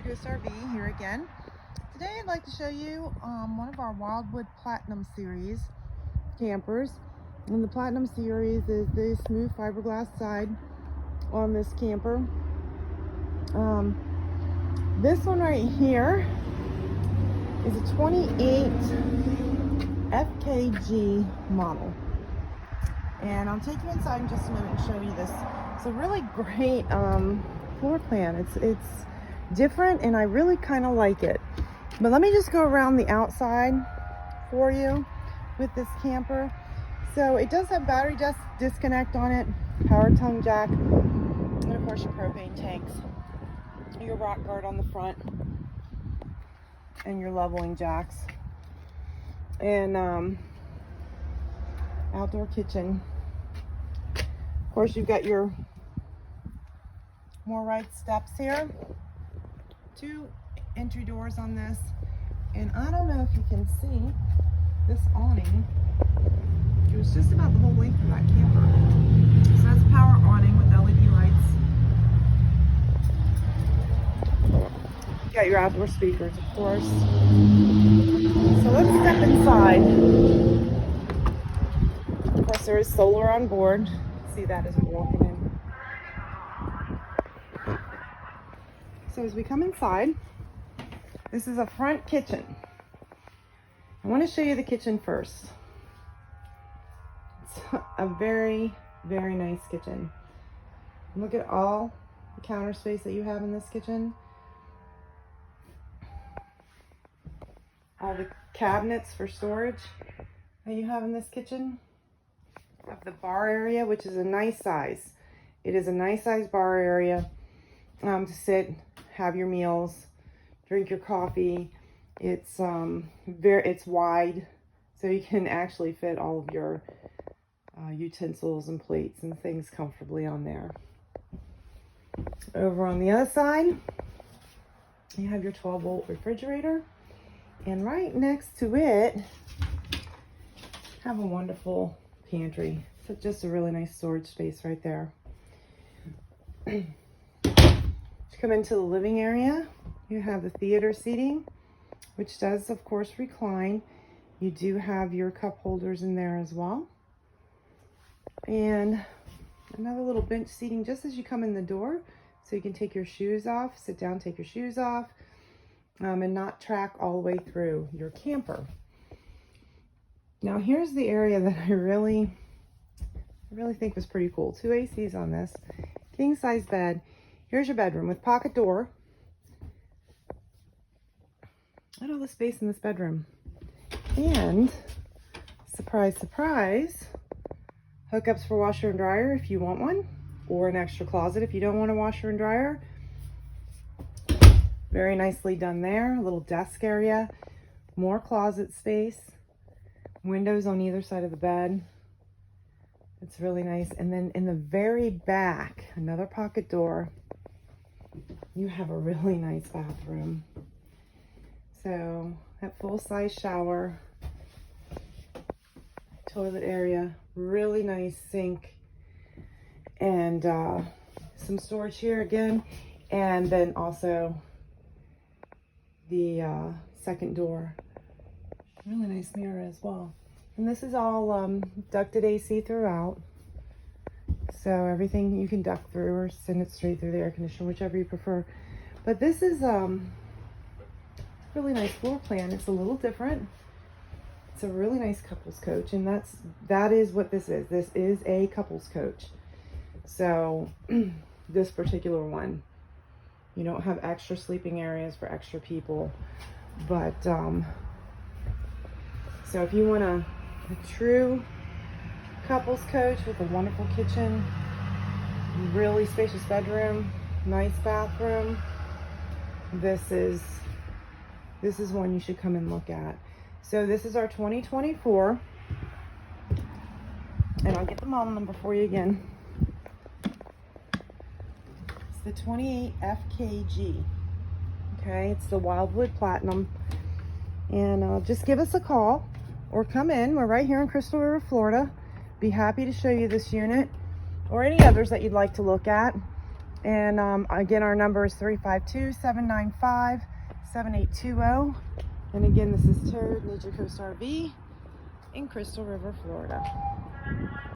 Chris RV here again. Today I'd like to show you one of our Wildwood Platinum Series campers. And the Platinum Series is the smooth fiberglass side on this camper. This one right here is a 28 FKG model. And I'll take you inside in just a minute and show you this. It's a really great floor plan. It's different and I really kind of like it. But let me just go around the outside for you with this camper. So it does have battery disconnect on it, power tongue jack, and of course your propane tanks, your rock guard on the front, and your leveling jacks, and outdoor kitchen. Of course you've got your more right steps here, 2 entry doors on this, and I don't know if you can see this awning. It was just about the whole length of that camper. So that's a power awning with LED lights. You got your outdoor speakers, of course. So let's step inside. Of course, there is solar on board. See that as we're walking in. So as we come inside, this is a front kitchen. I want to show you the kitchen first. It's a very, very nice kitchen. Look at all the counter space that you have in this kitchen. All the cabinets for storage that you have in this kitchen. Of the bar area, which is a nice size. It is a nice size bar area to sit, have your meals, drink your coffee. It's it's wide, so you can actually fit all of your utensils and plates and things comfortably on there. Over on the other side, you have your 12-volt refrigerator, and right next to it, have a wonderful pantry. So just a really nice storage space right there. Come into the living area, you have the theater seating, which does of course recline. You do have your cup holders in there as well, and another little bench seating just as you come in the door, so you can take your shoes off, sit down, take your shoes off, and not track all the way through your camper. Now here's the area that I really think was pretty cool. 2 ACs on this, king size bed. Here's your bedroom with pocket door. Look at all the space in this bedroom. And surprise, surprise, hookups for washer and dryer if you want one, or an extra closet if you don't want a washer and dryer. Very nicely done there. A little desk area, more closet space, windows on either side of the bed. It's really nice. And then in the very back, another pocket door, you have a really nice bathroom. So that full-size shower, toilet area, really nice sink, and some storage here again, and then also the second door, really nice mirror as well. And this is all ducted AC throughout, so everything you can duct through or send it straight through the air conditioner, whichever you prefer. But this is really nice floor plan. It's a little different. It's a really nice couples coach, and that is what this is. This is a couples coach. So this particular one, you don't have extra sleeping areas for extra people, but so if you want a true couples coach with a wonderful kitchen, really spacious bedroom, nice bathroom, this is one you should come and look at. So this is our 2024, and I'll get the model number for you again. It's the 28 FKG. Okay, it's the Wildwood Platinum, and just give us a call or come in. We're right here in Crystal River, Florida. Be happy to show you this unit or any others that you'd like to look at. And again, our number is 352-795-7820. And again, this is Terry with Nature Coast RV in Crystal River, Florida.